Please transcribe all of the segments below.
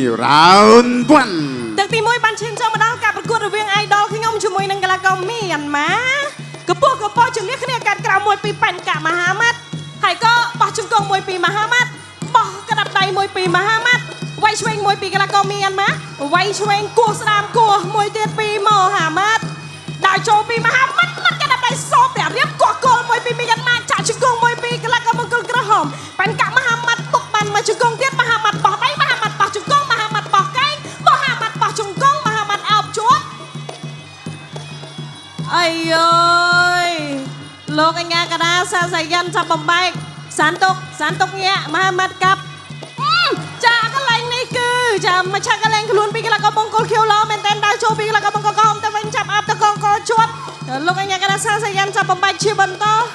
Round one. Từ tí môi ban trên cho mà đó cả một cuộc riêng idol khi ngông chung môi nâng là có miền má. Cái bộ chừng liếc này cả cả môi pi pan cả Mahamat. Hay có bỏ chung công môi pi Mahamat. Bỏ cái đập đầy môi pi Mahamat. Quay xoay môi pi cái là có miền má. Quay xoay cua sàm cua môi tiết pi Mahamat. Đại châu pi Mahamat mất cái đập đầy xốp để riết quả côn môi pi miền má. Trả chung công môi pi cái là có một cơn cái hòm. Pan cả Mahamat tục bàn mà chung công tiết Mahamat bỏ tay Mahamat bỏ chung công Mahamat bỏ cái. Chung công Mahamat áo chuột. Ây ơi Lúc anh nghe cả đá xa dày dân trong bầm bay Sán tục nghe Mahamat cặp Chà cái lành này cư Chà mà chà cái lành luôn Vì cái là có bông côn khiêu lo Mình tên đá chô vì cái là có bông côn không Ta vinh chạm áp ta con có chuột. Lúc anh nghe cả đá xa dày dân trong bầm bay Chia bần to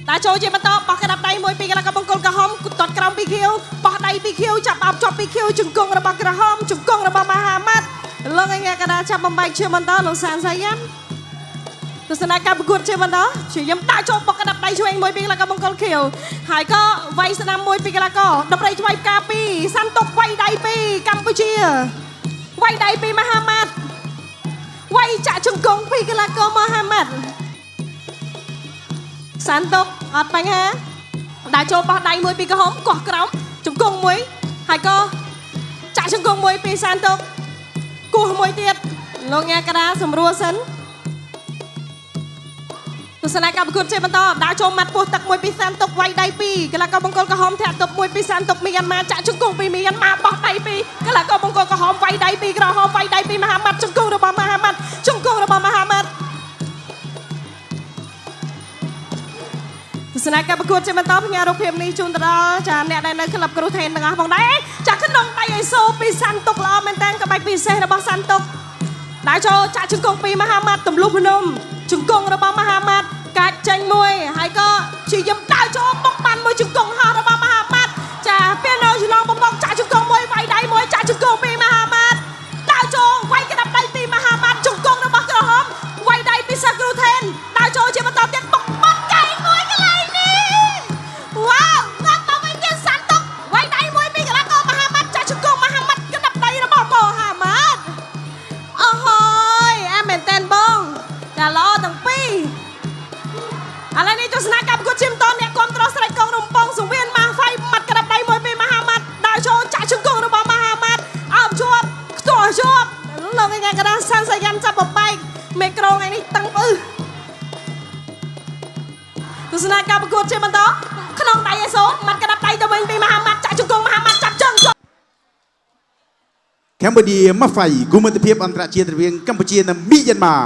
Đá chô chia bần to Bỏ cái đập đầy môi vì cái là có bông côn cả hôm Tọt cái rong bị khiêu Bỏ đầy bị khiêu chạm áp chọp bị khiêu Chừng công ra bạc ra hôm Chừng công ra bạc Mahamat Lúc anh nghe cả đá chạm bầm bay chia bần to Lúc sàn dày dân Tôi sẽ nói cả bức chia bần to Chỉ dâm đá chô bỏ cái đập đầy cho anh môi vì cái là có bông côn khiêu Hải có vay sẽ nằm môi vì cái là có Đập đầy cho vay cà pi Săn tục quay đầy pi Campuchia Quay đầy pi Mahamat Quay trả chừng công vì cái là có Mahamat Sán tục ọt bánh ha Đá chô bỏ đầy mùi pi cái hốm Quả cái đóng Chúng cùng mùi Hai cô Chạy chúng cùng mùi pi sán tục Cua mùi tiết Lô nghe cái đá xùm rùa sân Tôi sẽ nói cả một cuộc chơi bắn to Đá chô mặt buộc tắc mùi pi sán tục Quay đầy pi Cái là có bông côn cái hốm thẹt tục mùi pi sán tục Myanmar chạy chúng cùng pi Myanmar bỏ đầy pi Cái là có bông côn cái hốm quay đầy pi Cái là hốm quay đầy pi Mahamat Chúng cùng rồi bỏ Mahamat Chúng cùng rồi bỏ Mahamat Tôi sẽ nói cả một cuộc chơi bắn to Nhà rục hiểm này chung ta Chà nẹ đây nơi lập cơ thèn bằng vòng đấy Chà khấn nông tay ấy xô pi sán tục là mình tên cả bạch pi xe là bỏ sán tục Đá chô chà chung công pi Mahamat tùm lúc nông Chung công là bỏ Mahamat Cạch chanh mùi hay có Chỉ dùm đá chô bốc bàn mùi chung công hò là bỏ Mahamat Chà piano chỉ lòng bông bông chà chung công mùi Vay đáy mùi chà chung công pi Mahamat Đá chô quay cái đập đáy pi Mahamat Chung công là bỏ cái hóm Quay đáy pi sa cơ thèn Đá chô chỉ mà tao tiết bốc bốc cái mùi cái này đi Wow ngon tao với kia sán tục Quay đáy mùi pi cái là có Mahamat Chà chung công Mahamat cái đập đáy là bỏ Mahamat Ôi em mình tên bông Đã lo thằng pi Ala ni tu senakap ku chim ton ya kontrol strike kong rumpong sung viên ma phai mặt cái đập đáy môi pi Mahamat đại cho trả chung công rồi bỏ Mahamat áp chuột tổ chuột lần này cái đó san say gan chắp bọc bay micro này đi tăng ư tu senakap ku chim bắn to khăn tay số mặt cái đập đáy cho mình pi Mahamat trả chung công Mahamat chắp chân Cambodia មកហ្វៃគូមិត្តភាពអន្តរជាតិរវាងកម្ពុជានិងមីយ៉ាន់ម៉ា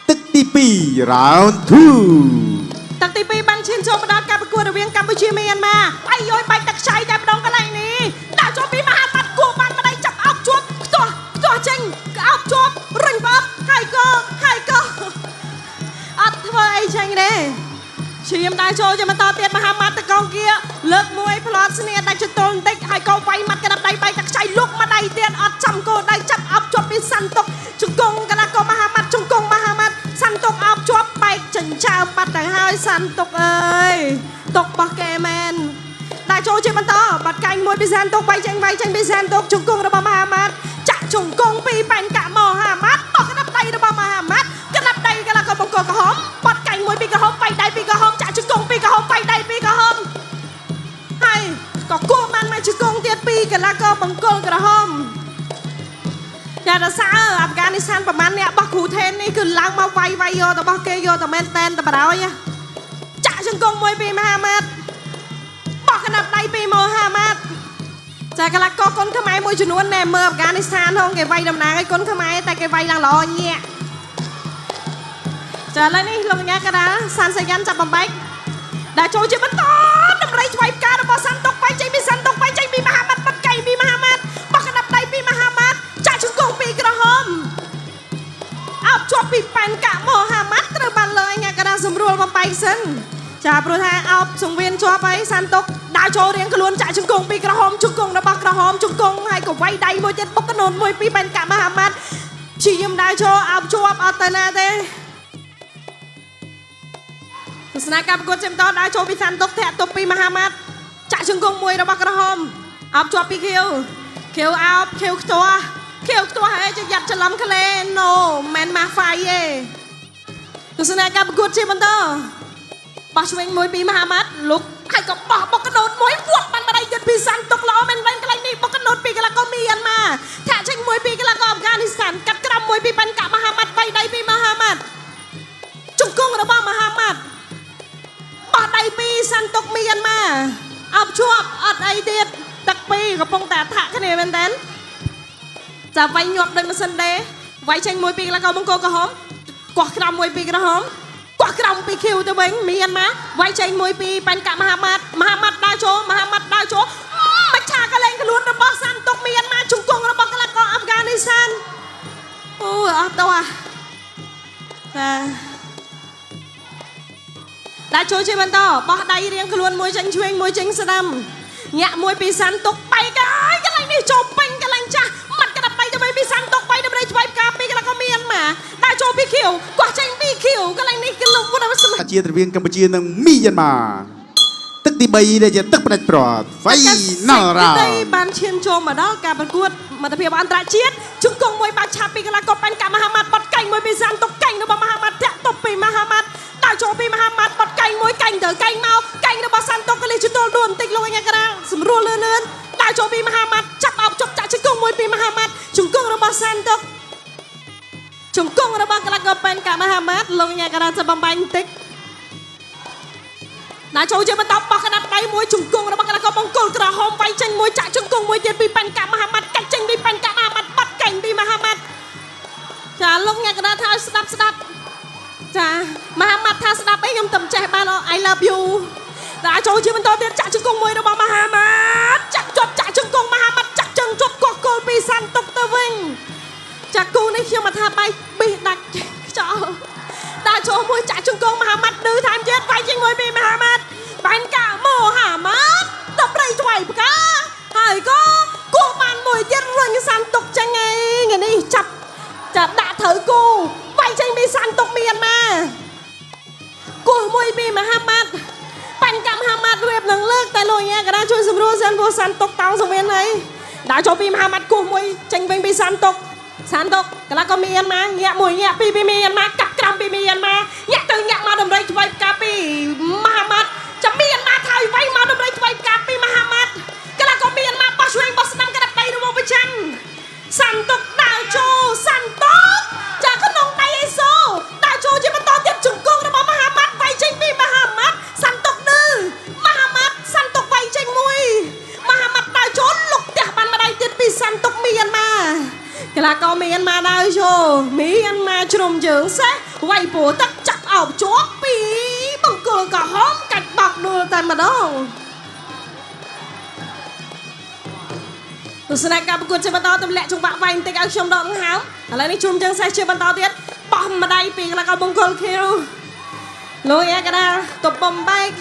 ទឹកទី2 round 2 ទឹកទី2បានឈានចូលមកដល់ការប្រកួតរវាងកម្ពុជាមីយ៉ាន់ម៉ាបាយយបាច់ទឹកខ្ចីតែម្ដងកន្លែងនេះដាក់ចូលពីMahamatគួរបានម្ដាយចាប់អោបជួបខ្ទាស់ចេញអោបជួបរុញបបហើយក៏អត់ធ្វើអីចេញទេឈាមដាក់ចូលជាបន្តទៀតMahamatទៅកងគៀលើកមួយផ្លត់ស្នៀដាច់ចតុលបន្តិចហើយក៏វាយមាត់កណ្ដាប់ដៃបាយទឹកខ្ចីលុកម្ដាយទៀតអត់ចាំគោដៃចាប់អោបជាប់ពីសាន់តុកជង្គង់កណ្ដាប់ក៏Mahamatជង្គង់Mahamatសាន់តុកអោបជាប់បែកចិញ្ចើមបាត់ទៅហើយសាន់តុកអើយតុករបស់គេមែនដាក់ចូលជាបន្តបាត់កាញ់មួយពីសាន់តុកវាយចេញពីសាន់តុកជង្គង់របស់Mahamatចាក់ជង្គង់ពីបាញ់កាក់Mahamatបោះកណ្ដាប់ដៃរបស់Mahamatកណ្ដាប់ដៃកណ្ដាប់ក៏បង្គោលក្រហមបាត់កាញ់មួយពីក្រហមវាយដៃពីក្រហមចាក់ជង្គង់ពីក្រហមវាយដៃពីក្រហមហើយក៏គួរបានមកជង្គង់ទៀតពីកន្លះក៏បង្គោលក្រហមតែរសារអាហ្វហ្គានីស្ថានប្រហែលអ្នកបោះគ្រូថេននេះគឺឡើងមកវាយយកទៅបោះគេយកទៅមែនតែនទៅបរោយចាក់ជង្គង់មួយពីMahamatបោះកណ្ដាប់ដៃពីMahamatចាកន្លះក៏កូនខ្មែរមួយចំនួនណែមើលអាហ្វហ្គានីស្ថានហងគេវាយតំណាងឲ្យកូនខ្មែរតែគេវាយឡើងល្អញាក់ចាឥឡូវនេះលោកកញ្ញាកណ្ដាលសានសយ៉ាន់ចាប់បំបែកដាក់ចូលជាបន្តតម្រៃឆ្វៃផ្ការបស់សាន់តុកវាយចេញពីសាន់តុកវាយចេញពីMahamatបាត់កៃពីMahamatបោះកណ្ដាប់ដៃពីMahamatចាក់ជង្គង់ពីក្រហមអោបជាប់ពីប៉ែនកាក់Mahamatត្រូវបានលើកអញ្ញាកណ្ដាលសម្រួលបំបែកសិនចាព្រោះថាអោបសង្វៀនជាប់ហើយសាន់តុកដាក់ចូលរៀងខ្លួនចាក់ជង្គង់ពីក្រហមជង្គង់របស់ក្រហមជង្គង់ហើយក៏វាយដៃមួយទៀតបុកកណូនមួយពីប៉ែនកាក់Mahamatព្យាយាមដាក់ចូលអោបជាប់អត់ទៅណាទេទស្សនកិច្ចប្រកួតជិមតដាក់ចូលពីសាន់តុកធាក់តុបពីMahamatចាក់ជង្គង់មួយរបស់ក្រហម អបជាប់ពីខៀវខៀវអោបខៀវខ្ទាស់ខៀវខ្ទាស់ហើយจะយ៉ាត់ច្រឡំក្លេណូមិនម៉ាហ្វៃទេទស្សនៈការប្រកួតជាបន្តបោះឆ្វេងមួយពីមហាម៉ាត់លុកហើយក៏បោះបុកកណូតមួយវត្តបានបដៃទៀតពីសាន់ទុកល្អមែនវិញកន្លែងនេះបុកកណូតពីកន្លះក៏មានមកថាចេញមួយពីកន្លះក៏អាហ្វហ្គានីស្ថានកាត់ក្រំមួយពីបាញ់កាក់មហាម៉ាត់បីដៃពីមហាម៉ាត់ជង្គង់របស់មហាម៉ាត់បោះដៃពីសាន់ទុកមានមកអបជាប់អត់អីទៀតទឹកពីកំពុងតែថាក់គ្នាមែនតើចាវាយញាប់ដោយម៉ាស៊ីនដេវាយចេញមួយពីកន្លះក៏បង្គោលក្រហមកោះក្រំមួយពីក្រហមកោះក្រំពីខៀវទៅវិញមានមកវាយចេញមួយពីបាញ់កាក់មហាម៉ាត់ដើរចូលមហាម៉ាត់ដើរចូលមច្ឆាកលែងខ្លួនរបស់សាន់ទុកមានមកជង្គង់របស់កន្លះក៏អាហ្វហ្គានីស្ថានអូអត់តោះចាដើរចូលជាបន្តបោះដៃរៀងខ្លួនមួយចេញឆ្វេងមួយចេញស្ដាំញាក់មួយពីសាន់ទុកបែកហើយកន្លែងនេះចូលពេញកន្លែងចាស់មាត់ក្តាប់ដៃទៅវិញពីសាន់ទុកបែកដើម្បីឆ្វេងការពីកន្លះក៏មានមកដើរចូលពីខៀវកោះចេញពីខៀវកន្លែងនេះគឺលោកពុទ្ធអសម ជារវាងកម្ពុជានិងមីយ៉ាន់ម៉ាទឹកទី3ដែលជាទឹកផ្ដាច់ព្រាត់ Final Round បានឈានចូលមកដល់ការប្រកួតមិត្តភាពអន្តរជាតិជង្គង់មួយបាក់ឆាប់ពីកន្លះក៏បាញ់កាក់មហាម៉ាត់បត់កែងមួយពីសាន់ទុកកែងរបស់មហាម៉ាត់ធាក់តុបពីមហាម៉ាត់ដើរចូលពីមហាម៉ាត់បត់កែងមួយកែងទៅកែងមកកែងរបស់សាន់ទុកក៏លេចចូលដួនបន្តិចលោកអញ្ញាក្រាសម្រួលលឿនដើរចូលពីមហាម៉ាត់ចាប់អោបជប់ចាក់ជង្គង់មួយពីមហាម៉ាត់ជង្គង់របស់សាន់ទុកជង្គង់របស់កន្លះក៏បាញ់កាក់មហាម៉ាត់លោកអញ្ញាក្រាจะបំបាញ់បន្តិចដើរចូលជាបន្តបោះកណ្ដាប់ដៃមួយជង្គង់របស់កន្លះក៏បង្គោលក្រហមវាយចេញមួយចាក់ជង្គង់មួយទៀតពីបាញ់កាក់មហាម៉ាត់កាច់ចេញពីបាញ់កាក់មហាម៉ាត់បាត់កែងពីមហាម៉ាត់ចាលោកអ្នកកណ្ដាលថាស្ដាប់ចាមហាម៉ាត់ថាស្ដាប់អីខ្ញុំតែចេះបាន I love you ដើរចូលជាបន្តទៀតចាក់ជង្គង់មួយរបស់មហាម៉ាត់ចាក់ជាប់ចាក់ជង្គង់មហាម៉ាត់ចាក់ជើងជាប់កោះគោលពីសាន់ទុកទៅវិញចាក់គូនេះខ្ញុំមកថាបែកប៊ីដាច់ខ្យល់ដើរចូលមួយចាក់ជង្គង់មហាម៉ាត់ឌឺថែមទៀតវាយចេញមួយពីមហាម៉ាត់បាញ់កាក់មហាម៉ាត់ដល់ប្រៃឆ្វៃផ្កាហើយក៏គោះបានមួយទៀតរុញសាន់ទុកចឹងឯងថ្ងៃនេះចាប់ដាក់ត្រូវគូវាយចេញពីសាន់ទុកមានមកគោះមួយពីមហាម៉ាត់បាញ់កាក់មហាម៉ាត់រៀបនឹងលើកតែលោកញ៉ាក៏ជួយសម្រួលសិនព្រោះសាន់ទុកតោងសង្វៀនហើយដើរចូលពីមហាម៉ាត់គោះមួយចេញវិញពីសាន់ទុកកន្លះក៏មានមកញាក់មួយញាក់ពីរពីមានមកកាប់ក្រំពីមានមកញាក់ទៅញាក់មកដំរីឆ្វៃផ្កាពីមហាម៉ាត់ចាំមានមកថយវាយមកដំរីឆ្វៃផ្កាពីមហាម៉ាត់កន្លះក៏មានមកបោះឆ្វេងបោះស្ដាំកណ្ដាប់ដៃរបស់ប្រចាំសាន់ទុកដើរចូលសាន់ទុកចាក្នុងដៃអេសូដើរចូលជាបន្តទៀតជង្គង់របស់មហាម៉ាត់វាយចេញពីមហាម៉ាត់សាន់ទុកឌឺមហាម៉ាត់សាន់ទុកវាយចេញមួយមហាម៉ាត់ដើរចូលលុកផ្ទះបានម្ដាយទៀតពីសាន់ទុកមានមកកន្លះក៏មានមកដើរចូលមានមកជ្រុំជើងសេះវាយពោទឹកចាប់អោបជាប់ពីបង្គោលក្រហមកាច់បោកដួលតែម្ដងទស្សនៈការប្រកួតជាបន្តទម្លាក់ចង្វាក់វាយបន្តិចឲ្យខ្ញុំដកដង្ហើមឥឡូវនេះជ្រុំជើងសេះជាបន្តទៀតបោះម្ដាយពីកន្លះក៏បង្គោលខៀវលោកអេកដាទប់បំបែក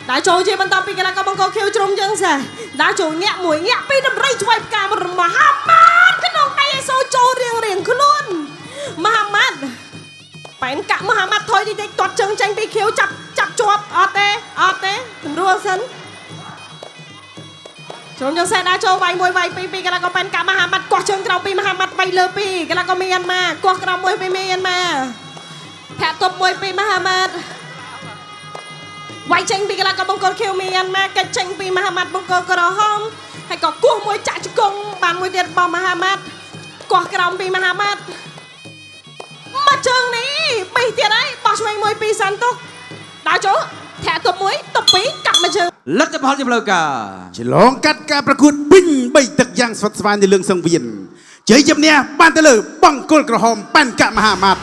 ដើរចូលជាបន្តពីកន្លះក៏បង្គោលខៀវជ្រុំជើងសេះដើរចូលញាក់មួយញាក់ពីដំរីឆ្វៃផ្កាមហាម៉ាត់ក្នុងដៃអេសូចូលរៀងខ្លួនមហាម៉ាត់បែនកាក់មហាម៉ាត់ថយតិចទាត់ជើងចេញពីខៀវចាប់ជាប់អត់ទេសម្រួលសិនជ្រុំជើងសេះដើរចូលវាយមួយវាយពីកន្លះក៏បែនកាក់មហាម៉ាត់កោះជើងក្រោមពីមហាម៉ាត់វាយលើពីកន្លះក៏មានមកកោះក្រោមមួយពីមានមកធាក់ទប់មួយពីមហាម៉ាត់វាយចេញពីកន្លះក៏បង្គោលខៀវមានមកកាច់ចេញពីមហាម៉ាត់បង្គោលក្រហមហើយក៏គោះមួយចាក់ជង្គង់បានមួយទៀតរបស់មហាម៉ាត់កោះក្រោមពីមហាម៉ាត់មកជើងនេះបេះទៀតហើយបោះឆ្វេងមួយពីសាន់ទុកដើរចូលធាក់ទប់មួយទប់ពីរកាប់មកជើង លទ្ធផលជាផ្លូវការ ឆ្លងកាត់ការប្រកួតពេញ3ទឹកយ៉ាងស្វិតស្វាញនៅលើសង្វៀនជ័យជំនះបានទៅលើបង្គោលក្រហមប៉ាន់កាក់មហាម៉ាត់